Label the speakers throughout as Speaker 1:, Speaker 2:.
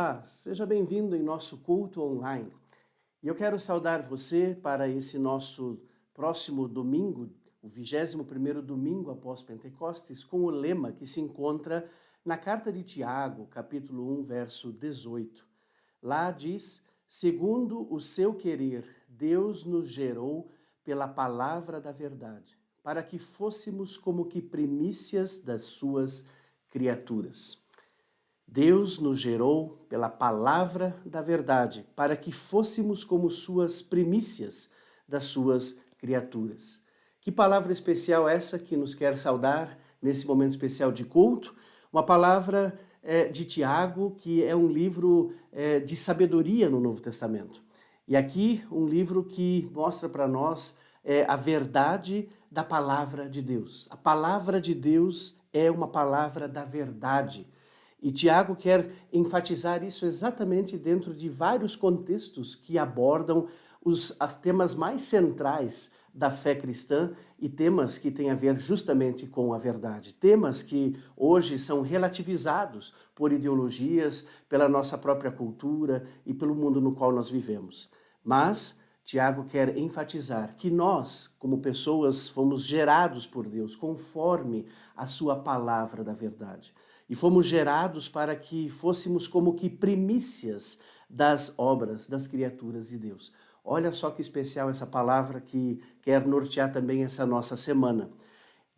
Speaker 1: Olá, seja bem-vindo em nosso culto online. E eu quero saudar você para esse nosso próximo domingo, o 21º domingo após Pentecostes, com o lema que se encontra na carta de Tiago, capítulo 1, verso 18. Lá diz: segundo o seu querer, Deus nos gerou pela palavra da verdade, para que fôssemos como que primícias das suas criaturas. Deus nos gerou pela palavra da verdade, para que fôssemos como suas primícias das suas criaturas. Que palavra especial essa que nos quer saudar nesse momento especial de culto? Uma palavra de Tiago, que é um livro de sabedoria no Novo Testamento. E aqui um livro que mostra para nós a verdade da palavra de Deus. A palavra de Deus é uma palavra da verdade. E Tiago quer enfatizar isso exatamente dentro de vários contextos que abordam os temas mais centrais da fé cristã e temas que têm a ver justamente com a verdade. Temas que hoje são relativizados por ideologias, pela nossa própria cultura e pelo mundo no qual nós vivemos. Mas Tiago quer enfatizar que nós, como pessoas, fomos gerados por Deus conforme a sua palavra da verdade. E fomos gerados para que fôssemos como que primícias das obras, das criaturas de Deus. Olha só que especial essa palavra que quer nortear também essa nossa semana.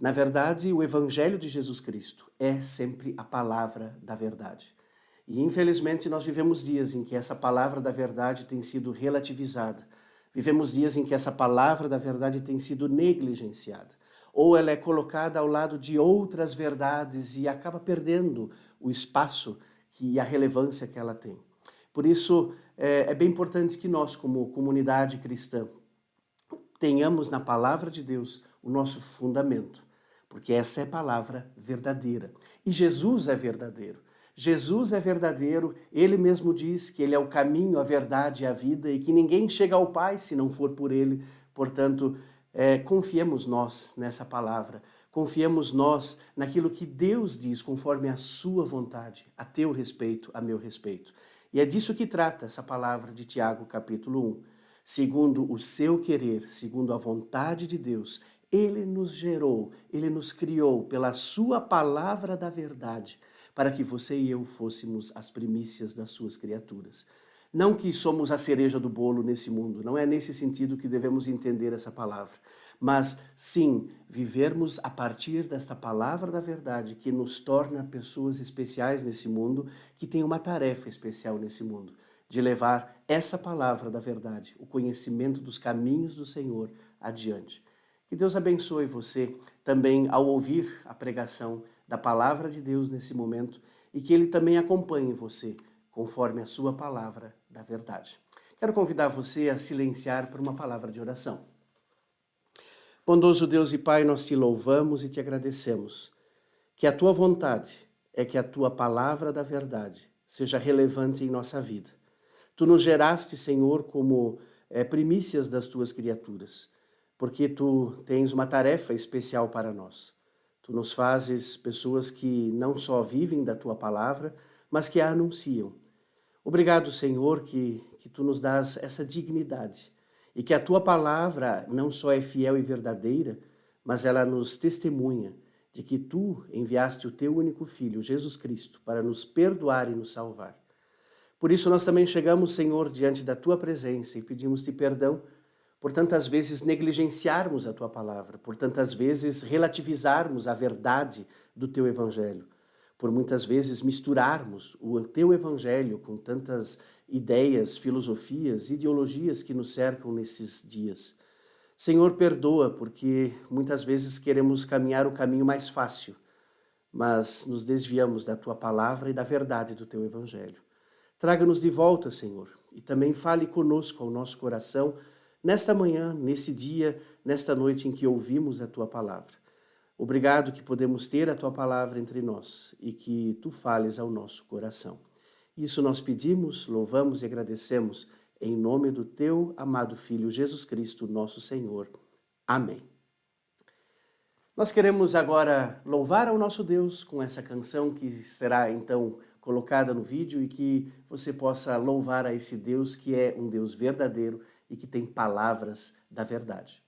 Speaker 1: Na verdade, o Evangelho de Jesus Cristo é sempre a palavra da verdade. E infelizmente nós vivemos dias em que essa palavra da verdade tem sido relativizada. Vivemos dias em que essa palavra da verdade tem sido negligenciada. Ou ela é colocada ao lado de outras verdades e acaba perdendo o espaço e a relevância que ela tem. Por isso, é bem importante que nós, como comunidade cristã, tenhamos na palavra de Deus o nosso fundamento, porque essa é a palavra verdadeira. E Jesus é verdadeiro. Jesus é verdadeiro, ele mesmo diz que ele é o caminho, a verdade e a vida e que ninguém chega ao Pai se não for por ele. Portanto, confiemos nós nessa palavra, confiemos nós naquilo que Deus diz conforme a sua vontade, a teu respeito, a meu respeito. E é disso que trata essa palavra de Tiago, capítulo 1. Segundo o seu querer, segundo a vontade de Deus, ele nos gerou, ele nos criou pela sua palavra da verdade, para que você e eu fôssemos as primícias das suas criaturas. Não que somos a cereja do bolo nesse mundo, não é nesse sentido que devemos entender essa palavra. Mas, sim, vivermos a partir desta palavra da verdade que nos torna pessoas especiais nesse mundo, que tem uma tarefa especial nesse mundo, de levar essa palavra da verdade, o conhecimento dos caminhos do Senhor, adiante. Que Deus abençoe você também ao ouvir a pregação da palavra de Deus nesse momento e que Ele também acompanhe você conforme a sua palavra da verdade. Quero convidar você a silenciar por uma palavra de oração. Bondoso Deus e Pai, nós te louvamos e te agradecemos, que a tua vontade é que a tua palavra da verdade seja relevante em nossa vida. Tu nos geraste, Senhor, como primícias das tuas criaturas, porque tu tens uma tarefa especial para nós. Tu nos fazes pessoas que não só vivem da tua palavra, mas que a anunciam. Obrigado, Senhor, que tu nos dás essa dignidade e que a tua palavra não só é fiel e verdadeira, mas ela nos testemunha de que tu enviaste o teu único Filho, Jesus Cristo, para nos perdoar e nos salvar. Por isso nós também chegamos, Senhor, diante da tua presença e pedimos-te perdão por tantas vezes negligenciarmos a tua palavra, por tantas vezes relativizarmos a verdade do teu evangelho, por muitas vezes misturarmos o teu evangelho com tantas ideias, filosofias, ideologias que nos cercam nesses dias. Senhor, perdoa, porque muitas vezes queremos caminhar o caminho mais fácil, mas nos desviamos da tua palavra e da verdade do teu evangelho. Traga-nos de volta, Senhor, e também fale conosco ao nosso coração nesta manhã, nesse dia, nesta noite em que ouvimos a tua palavra. Obrigado que podemos ter a tua palavra entre nós e que tu fales ao nosso coração. Isso nós pedimos, louvamos e agradecemos em nome do teu amado Filho Jesus Cristo, nosso Senhor. Amém. Nós queremos agora louvar ao nosso Deus com essa canção que será então colocada no vídeo e que você possa louvar a esse Deus que é um Deus verdadeiro e que tem palavras da verdade.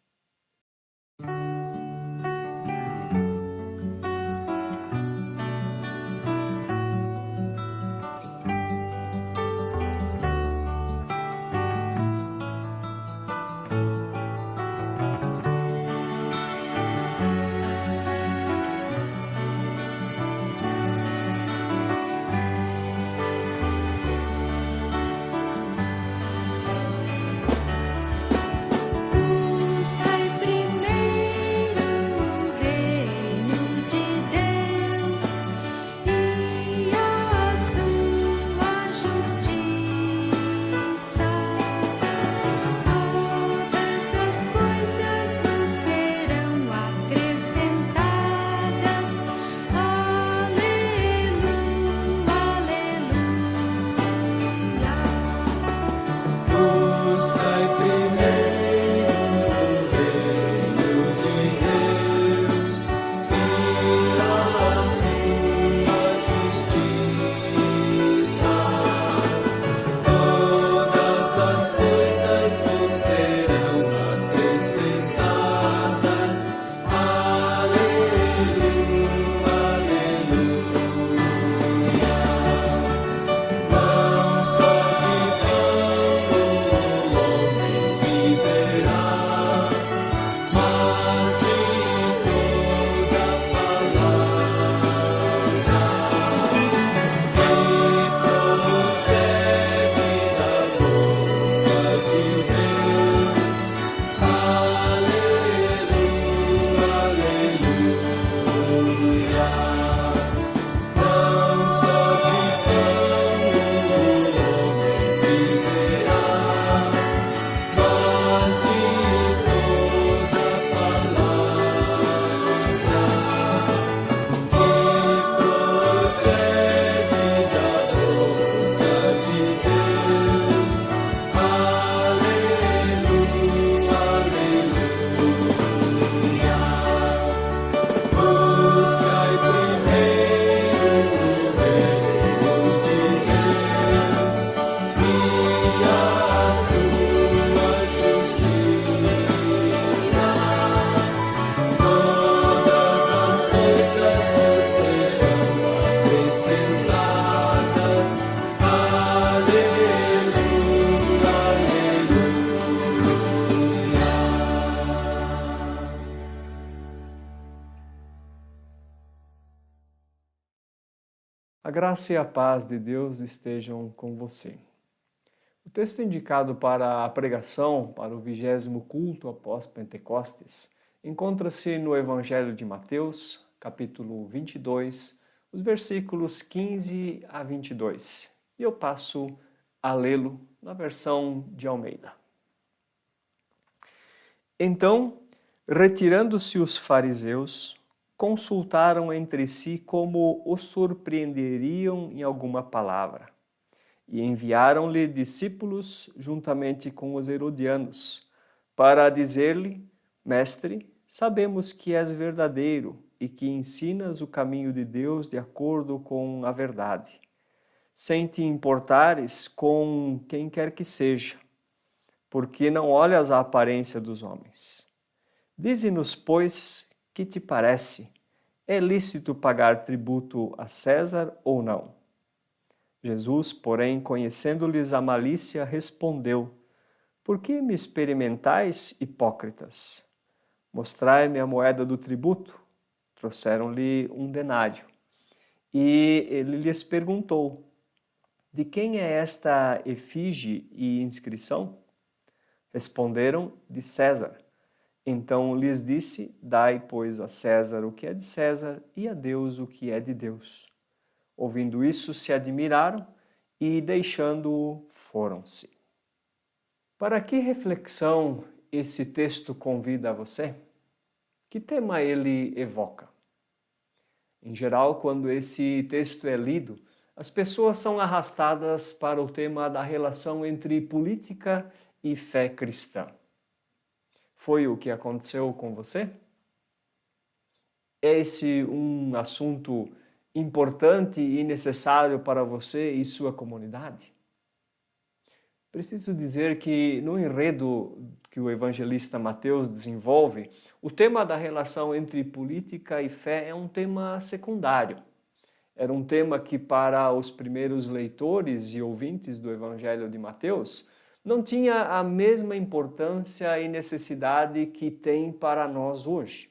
Speaker 2: A graça e a paz de Deus estejam com você. O texto indicado para a pregação para o 20º culto após Pentecostes encontra-se no Evangelho de Mateus, capítulo 22, os versículos 15 a 22. E eu passo a lê-lo na versão de Almeida. Então, retirando-se os fariseus, consultaram entre si como o surpreenderiam em alguma palavra. E enviaram-lhe discípulos juntamente com os herodianos, para dizer-lhe: Mestre, sabemos que és verdadeiro e que ensinas o caminho de Deus de acordo com a verdade, sem te importares com quem quer que seja, porque não olhas a aparência dos homens. Dize-nos, pois, que te parece? É lícito pagar tributo a César ou não? Jesus, porém, conhecendo-lhes a malícia, respondeu: Por que me experimentais, hipócritas? Mostrai-me a moeda do tributo. Trouxeram-lhe um denário. E ele lhes perguntou: De quem é esta efígie e inscrição? Responderam: De César. Então lhes disse: Dai, pois, a César o que é de César e a Deus o que é de Deus. Ouvindo isso, se admiraram e, deixando-o, foram-se. Para que reflexão esse texto convida a você? Que tema ele evoca? Em geral, quando esse texto é lido, as pessoas são arrastadas para o tema da relação entre política e fé cristã. Foi o que aconteceu com você? É esse um assunto importante e necessário para você e sua comunidade? Preciso dizer que no enredo que o evangelista Mateus desenvolve, o tema da relação entre política e fé é um tema secundário. Era um tema que, para os primeiros leitores e ouvintes do Evangelho de Mateus, não tinha a mesma importância e necessidade que tem para nós hoje.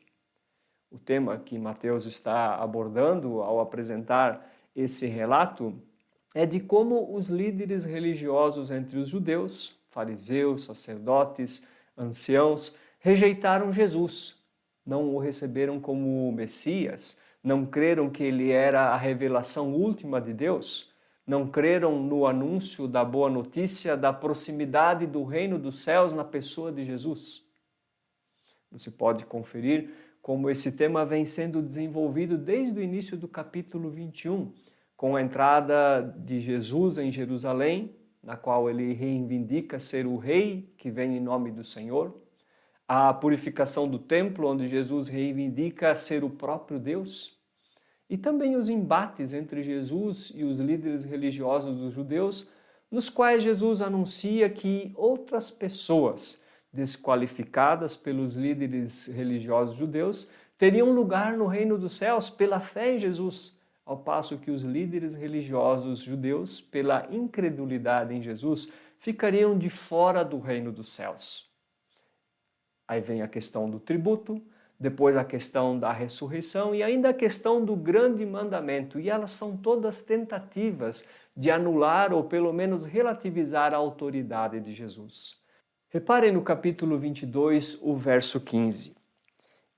Speaker 2: O tema que Mateus está abordando ao apresentar esse relato é de como os líderes religiosos entre os judeus, fariseus, sacerdotes, anciãos, rejeitaram Jesus, não o receberam como Messias, não creram que ele era a revelação última de Deus, não creram no anúncio da boa notícia da proximidade do reino dos céus na pessoa de Jesus. Você pode conferir como esse tema vem sendo desenvolvido desde o início do capítulo 21, com a entrada de Jesus em Jerusalém, na qual ele reivindica ser o rei que vem em nome do Senhor, a purificação do templo, onde Jesus reivindica ser o próprio Deus, e também os embates entre Jesus e os líderes religiosos dos judeus, nos quais Jesus anuncia que outras pessoas desqualificadas pelos líderes religiosos judeus teriam lugar no reino dos céus pela fé em Jesus, ao passo que os líderes religiosos judeus, pela incredulidade em Jesus, ficariam de fora do reino dos céus. Aí vem a questão do tributo, depois a questão da ressurreição e ainda a questão do grande mandamento. E elas são todas tentativas de anular ou pelo menos relativizar a autoridade de Jesus. Reparem no capítulo 22, o verso 15.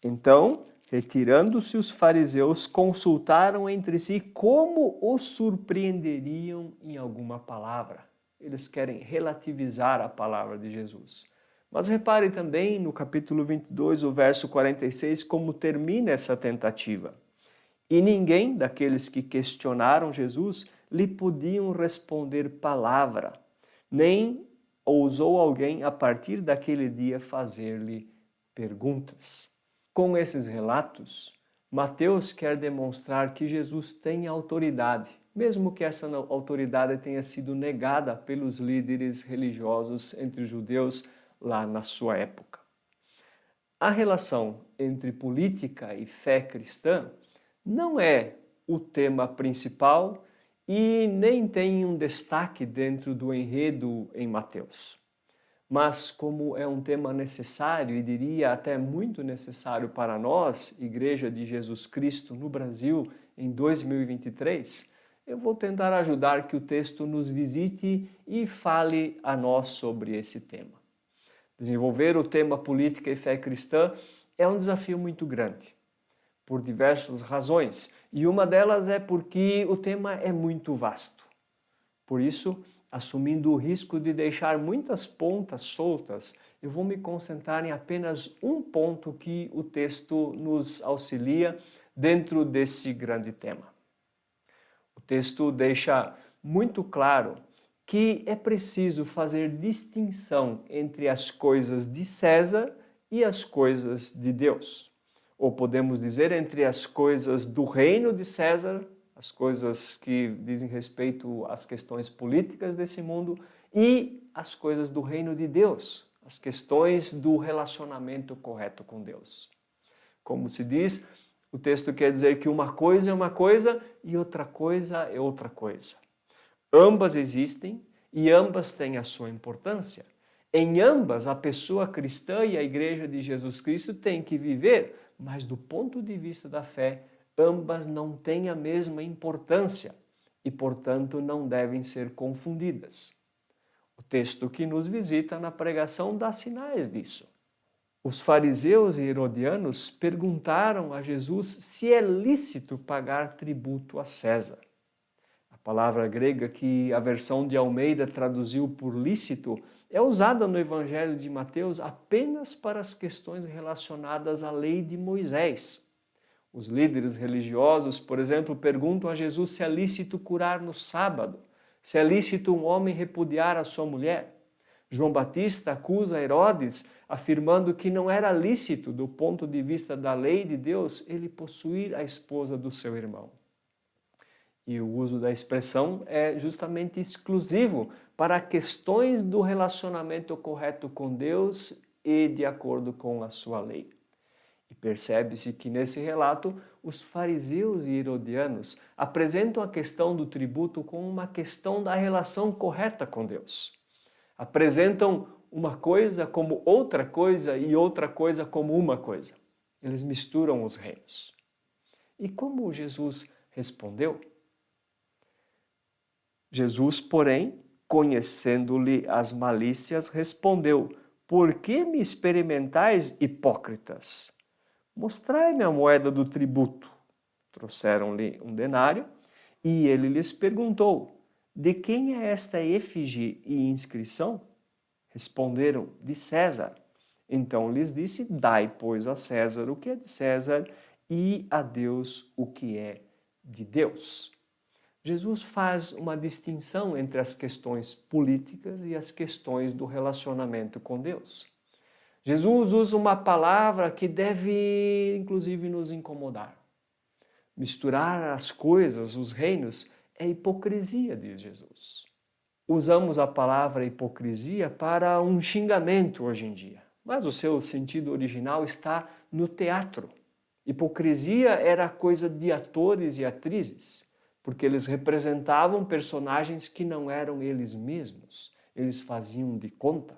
Speaker 2: Então, retirando-se os fariseus, consultaram entre si como os surpreenderiam em alguma palavra. Eles querem relativizar a palavra de Jesus. Mas repare também no capítulo 22, o verso 46, como termina essa tentativa. E ninguém daqueles que questionaram Jesus lhe podiam responder palavra, nem ousou alguém a partir daquele dia fazer-lhe perguntas. Com esses relatos, Mateus quer demonstrar que Jesus tem autoridade, mesmo que essa autoridade tenha sido negada pelos líderes religiosos entre os judeus lá na sua época. A relação entre política e fé cristã não é o tema principal e nem tem um destaque dentro do enredo em Mateus. Mas como é um tema necessário e diria até muito necessário para nós, Igreja de Jesus Cristo no Brasil em 2023, eu vou tentar ajudar que o texto nos visite e fale a nós sobre esse tema. Desenvolver o tema política e fé cristã é um desafio muito grande, por diversas razões, e uma delas é porque o tema é muito vasto. Por isso, assumindo o risco de deixar muitas pontas soltas, eu vou me concentrar em apenas um ponto que o texto nos auxilia dentro desse grande tema. O texto deixa muito claro que é preciso fazer distinção entre as coisas de César e as coisas de Deus. Ou podemos dizer, entre as coisas do reino de César, as coisas que dizem respeito às questões políticas desse mundo, e as coisas do reino de Deus, as questões do relacionamento correto com Deus. Como se diz, o texto quer dizer que uma coisa é uma coisa e outra coisa é outra coisa. Ambas existem e ambas têm a sua importância. Em ambas, a pessoa cristã e a Igreja de Jesus Cristo têm que viver, mas do ponto de vista da fé, ambas não têm a mesma importância e, portanto, não devem ser confundidas. O texto que nos visita na pregação dá sinais disso. Os fariseus e herodianos perguntaram a Jesus se é lícito pagar tributo a César. A palavra grega que a versão de Almeida traduziu por lícito é usada no Evangelho de Mateus apenas para as questões relacionadas à lei de Moisés. Os líderes religiosos, por exemplo, perguntam a Jesus se é lícito curar no sábado, se é lícito um homem repudiar a sua mulher. João Batista acusa Herodes, afirmando que não era lícito, do ponto de vista da lei de Deus, ele possuir a esposa do seu irmão. E o uso da expressão é justamente exclusivo para questões do relacionamento correto com Deus e de acordo com a sua lei. E percebe-se que nesse relato os fariseus e herodianos apresentam a questão do tributo como uma questão da relação correta com Deus. Apresentam uma coisa como outra coisa e outra coisa como uma coisa. Eles misturam os reinos. E como Jesus respondeu? Jesus, porém, conhecendo-lhe as malícias, respondeu: Por que me experimentais, hipócritas? Mostrai-me a moeda do tributo. Trouxeram-lhe um denário, e ele lhes perguntou: De quem é esta efígie e inscrição? Responderam: De César. Então lhes disse: Dai, pois, a César o que é de César, e a Deus o que é de Deus. Jesus faz uma distinção entre as questões políticas e as questões do relacionamento com Deus. Jesus usa uma palavra que deve, inclusive, nos incomodar. Misturar as coisas, os reinos, é hipocrisia, diz Jesus. Usamos a palavra hipocrisia para um xingamento hoje em dia, mas o seu sentido original está no teatro. Hipocrisia era coisa de atores e atrizes, porque eles representavam personagens que não eram eles mesmos, eles faziam de conta.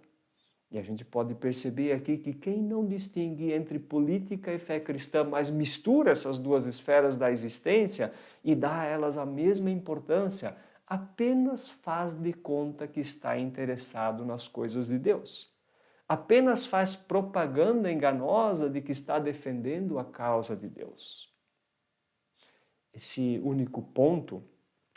Speaker 2: E a gente pode perceber aqui que quem não distingue entre política e fé cristã, mas mistura essas duas esferas da existência e dá a elas a mesma importância, apenas faz de conta que está interessado nas coisas de Deus. Apenas faz propaganda enganosa de que está defendendo a causa de Deus. Esse único ponto,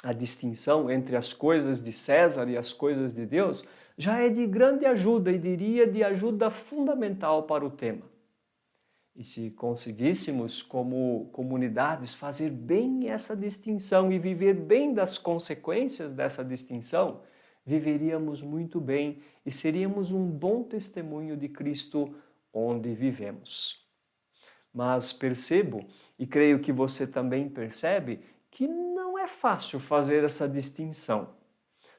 Speaker 2: a distinção entre as coisas de César e as coisas de Deus, já é de grande ajuda e diria de ajuda fundamental para o tema. E se conseguíssemos, como comunidades, fazer bem essa distinção e viver bem das consequências dessa distinção, viveríamos muito bem e seríamos um bom testemunho de Cristo onde vivemos. Mas percebo, e creio que você também percebe, que não é fácil fazer essa distinção.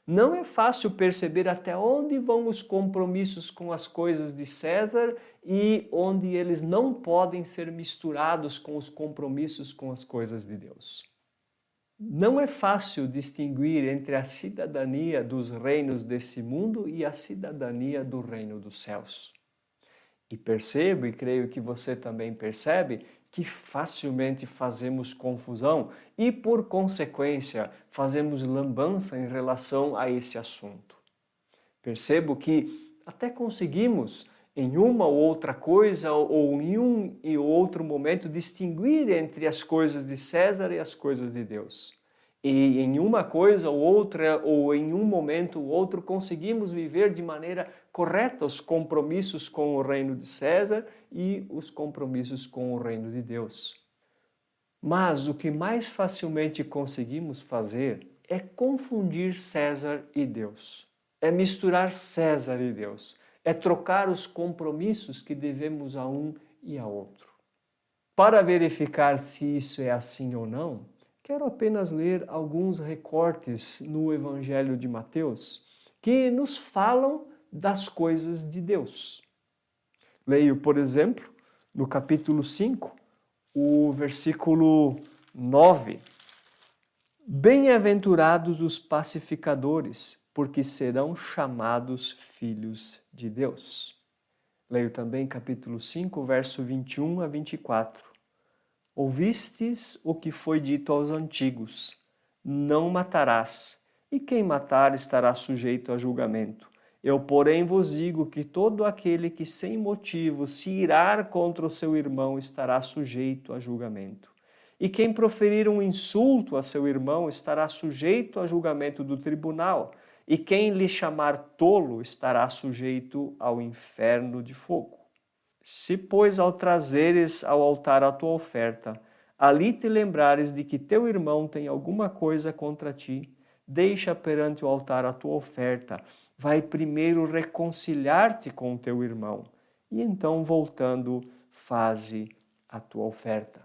Speaker 2: Não é fácil perceber até onde vão os compromissos com as coisas de César e onde eles não podem ser misturados com os compromissos com as coisas de Deus. Não é fácil distinguir entre a cidadania dos reinos desse mundo e a cidadania do reino dos céus. E percebo, e creio que você também percebe, que facilmente fazemos confusão e, por consequência, fazemos lambança em relação a esse assunto. Percebo que até conseguimos, em uma ou outra coisa ou em um e outro momento, distinguir entre as coisas de César e as coisas de Deus. E em uma coisa ou outra, ou em um momento ou outro, conseguimos viver de maneira correta os compromissos com o reino de César e os compromissos com o reino de Deus. Mas o que mais facilmente conseguimos fazer é confundir César e Deus. É misturar César e Deus. É trocar os compromissos que devemos a um e a outro. Para verificar se isso é assim ou não, quero apenas ler alguns recortes no Evangelho de Mateus que nos falam das coisas de Deus. Leio, por exemplo, no capítulo 5, o versículo 9. Bem-aventurados os pacificadores, porque serão chamados filhos de Deus. Leio também capítulo 5, verso 21 a 24. Ouvistes o que foi dito aos antigos: não matarás, e quem matar estará sujeito a julgamento. Eu, porém, vos digo que todo aquele que sem motivo se irar contra o seu irmão estará sujeito a julgamento. E quem proferir um insulto a seu irmão estará sujeito a julgamento do tribunal. E quem lhe chamar tolo estará sujeito ao inferno de fogo. Se, pois, ao trazeres ao altar a tua oferta, ali te lembrares de que teu irmão tem alguma coisa contra ti, deixa perante o altar a tua oferta, vai primeiro reconciliar-te com o teu irmão, e então, voltando, faze a tua oferta.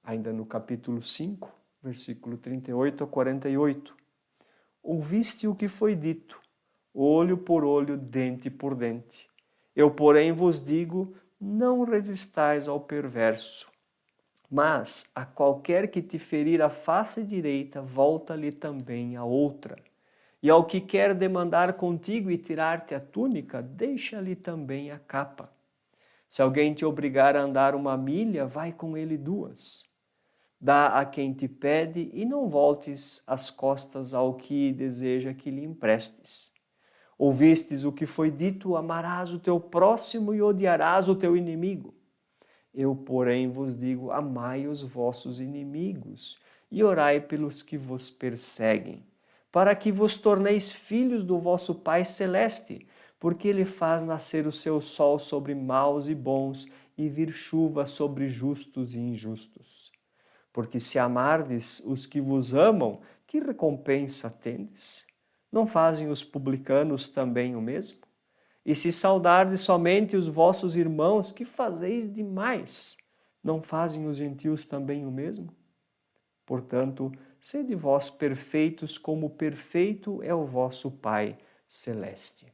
Speaker 2: Ainda no capítulo 5, versículo 38 a 48. Ouviste o que foi dito, olho por olho, dente por dente. Eu, porém, vos digo, não resistais ao perverso. Mas a qualquer que te ferir a face direita, volta-lhe também a outra. E ao que quer demandar contigo e tirar-te a túnica, deixa-lhe também a capa. Se alguém te obrigar a andar 1 milha, vai com ele 2. Dá a quem te pede e não voltes as costas ao que deseja que lhe emprestes. Ouvistes o que foi dito, amarás o teu próximo e odiarás o teu inimigo. Eu, porém, vos digo, amai os vossos inimigos e orai pelos que vos perseguem, para que vos torneis filhos do vosso Pai Celeste, porque Ele faz nascer o seu sol sobre maus e bons e vir chuva sobre justos e injustos. Porque se amardes os que vos amam, que recompensa tendes? Não fazem os publicanos também o mesmo? E se saudardes somente os vossos irmãos, que fazeis demais? Não fazem os gentios também o mesmo? Portanto, sede vós perfeitos, como perfeito é o vosso Pai Celeste.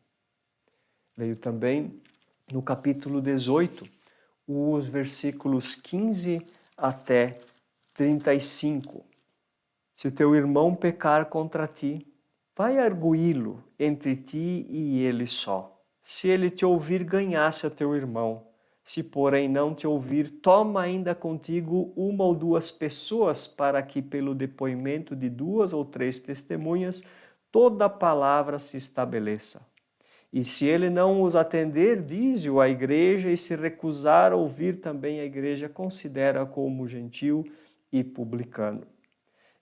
Speaker 2: Leio também no capítulo 18, os versículos 15 até 35. Se o teu irmão pecar contra ti, vai arguí-lo entre ti e ele só. Se ele te ouvir, ganhasse a teu irmão. Se, porém, não te ouvir, toma ainda contigo 1 ou 2 pessoas, para que, pelo depoimento de 2 ou 3 testemunhas, toda a palavra se estabeleça. E se ele não os atender, dize-o à igreja, e se recusar a ouvir também a igreja, considera como gentil e publicano.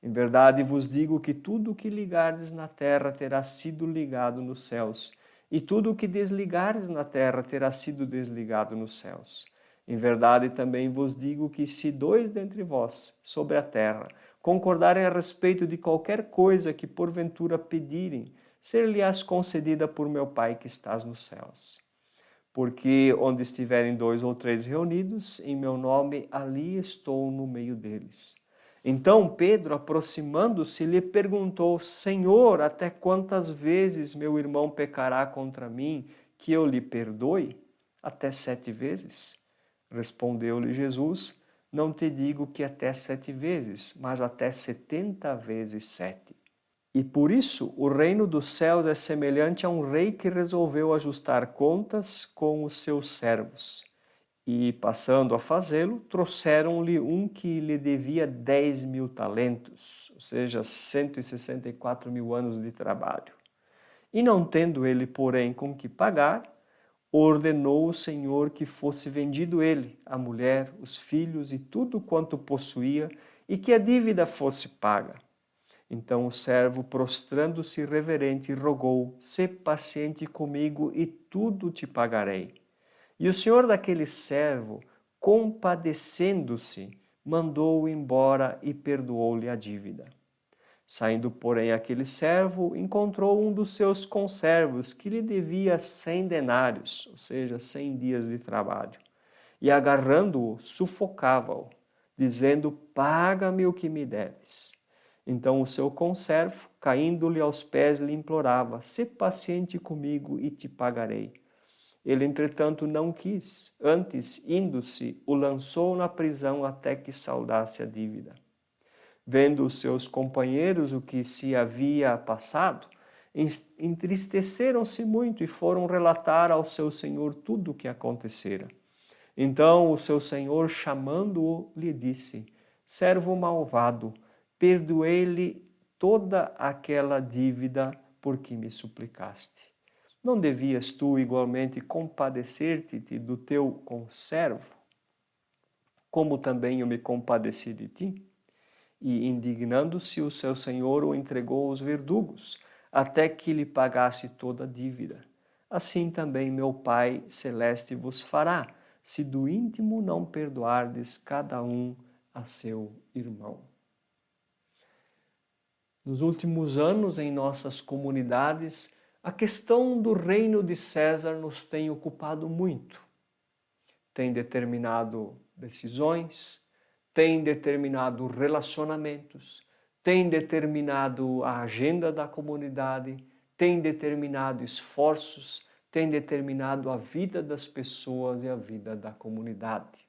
Speaker 2: Em verdade vos digo que tudo o que ligardes na terra terá sido ligado nos céus, e tudo o que desligardes na terra terá sido desligado nos céus. Em verdade também vos digo que se 2 dentre vós, sobre a terra, concordarem a respeito de qualquer coisa que porventura pedirem, ser-lhe-ás concedida por meu Pai que estás nos céus. Porque onde estiverem 2 ou 3 reunidos, em meu nome, ali estou no meio deles. Então Pedro, aproximando-se, lhe perguntou, Senhor, até quantas vezes meu irmão pecará contra mim, que eu lhe perdoe? Até 7 vezes? Respondeu-lhe Jesus, não te digo que até 7 vezes, mas até 70 vezes 7. E por isso o reino dos céus é semelhante a um rei que resolveu ajustar contas com os seus servos. E, passando a fazê-lo, trouxeram-lhe um que lhe devia 10.000 talentos, ou seja, 164.000 anos de trabalho. E não tendo ele, porém, com que pagar, ordenou o Senhor que fosse vendido ele, a mulher, os filhos e tudo quanto possuía, e que a dívida fosse paga. Então o servo, prostrando-se reverente, rogou, sê paciente comigo e tudo te pagarei. E o senhor daquele servo, compadecendo-se, mandou-o embora e perdoou-lhe a dívida. Saindo, porém, aquele servo, encontrou um dos seus conservos que lhe devia 100 denários, ou seja, 100 dias de trabalho. E agarrando-o, sufocava-o, dizendo, paga-me o que me deves. Então o seu conservo, caindo-lhe aos pés, lhe implorava, sê paciente comigo e te pagarei. Ele, entretanto, não quis. Antes, indo-se, o lançou na prisão até que saldasse a dívida. Vendo os seus companheiros o que se havia passado, entristeceram-se muito e foram relatar ao seu senhor tudo o que acontecera. Então o seu senhor, chamando-o, lhe disse, servo malvado, perdoei-lhe toda aquela dívida por que me suplicaste. Não devias tu igualmente compadecer-te do teu conservo, como também eu me compadeci de ti? E, indignando-se, o seu senhor o entregou aos verdugos, até que lhe pagasse toda a dívida. Assim também meu Pai Celeste vos fará, se do íntimo não perdoardes cada um a seu irmão. Nos últimos anos, em nossas comunidades, a questão do reino de César nos tem ocupado muito. Tem determinado decisões, tem determinado relacionamentos, tem determinado a agenda da comunidade, tem determinado esforços, tem determinado a vida das pessoas e a vida da comunidade.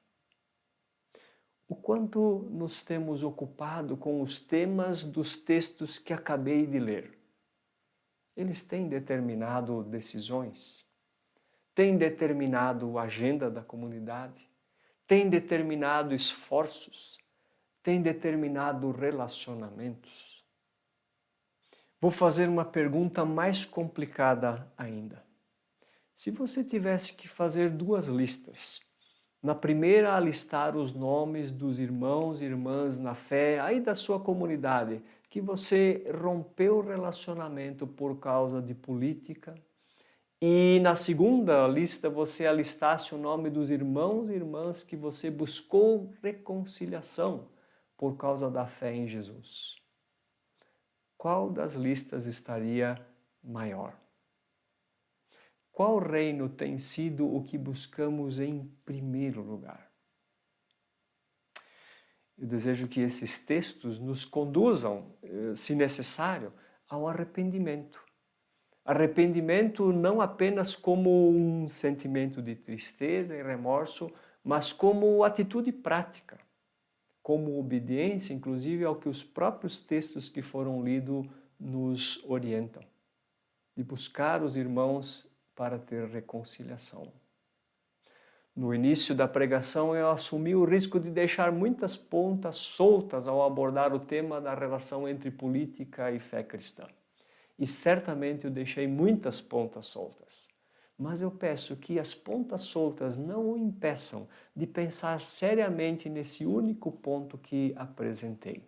Speaker 2: O quanto nos temos ocupado com os temas dos textos que acabei de ler? Eles têm determinado decisões, têm determinado a agenda da comunidade, têm determinado esforços, têm determinado relacionamentos. Vou fazer uma pergunta mais complicada ainda. Se você tivesse que fazer duas listas, na primeira alistar os nomes dos irmãos e irmãs na fé, aí da sua comunidade, que você rompeu o relacionamento por causa de política, e na segunda lista você alistasse o nome dos irmãos e irmãs que você buscou reconciliação por causa da fé em Jesus. Qual das listas estaria maior? Qual reino tem sido o que buscamos em primeiro lugar? Eu desejo que esses textos nos conduzam, se necessário, ao arrependimento. Arrependimento não apenas como um sentimento de tristeza e remorso, mas como atitude prática, como obediência, inclusive, ao que os próprios textos que foram lidos nos orientam, de buscar os irmãos para ter reconciliação. No início da pregação, eu assumi o risco de deixar muitas pontas soltas ao abordar o tema da relação entre política e fé cristã. E certamente eu deixei muitas pontas soltas. Mas eu peço que as pontas soltas não o impeçam de pensar seriamente nesse único ponto que apresentei.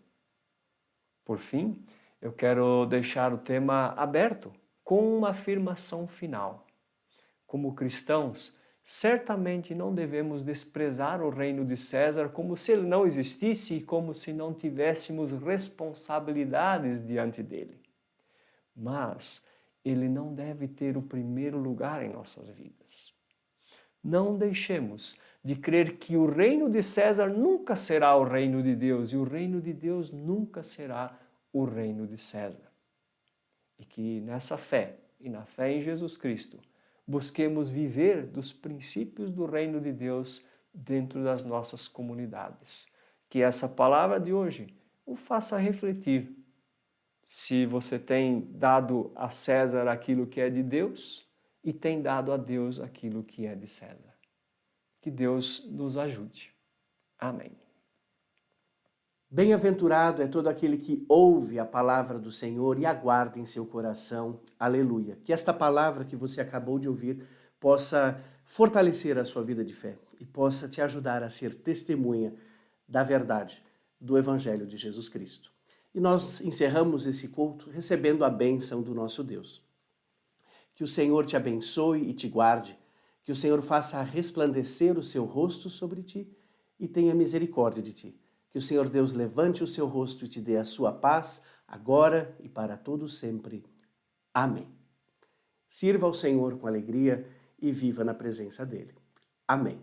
Speaker 2: Por fim, eu quero deixar o tema aberto com uma afirmação final. Como cristãos, certamente não devemos desprezar o reino de César como se ele não existisse e como se não tivéssemos responsabilidades diante dele. Mas ele não deve ter o primeiro lugar em nossas vidas. Não deixemos de crer que o reino de César nunca será o reino de Deus e o reino de Deus nunca será o reino de César. E que nessa fé e na fé em Jesus Cristo busquemos viver dos princípios do reino de Deus dentro das nossas comunidades. Que essa palavra de hoje o faça refletir. Se você tem dado a César aquilo que é de Deus e tem dado a Deus aquilo que é de César. Que Deus nos ajude. Amém.
Speaker 1: Bem-aventurado é todo aquele que ouve a palavra do Senhor e aguarda em seu coração. Aleluia. Que esta palavra que você acabou de ouvir possa fortalecer a sua vida de fé e possa te ajudar a ser testemunha da verdade do Evangelho de Jesus Cristo. E nós encerramos esse culto recebendo a bênção do nosso Deus. Que o Senhor te abençoe e te guarde, que o Senhor faça resplandecer o seu rosto sobre ti e tenha misericórdia de ti. Que o Senhor Deus levante o seu rosto e te dê a sua paz, agora e para todo sempre. Amém. Sirva ao Senhor com alegria e viva na presença dele. Amém.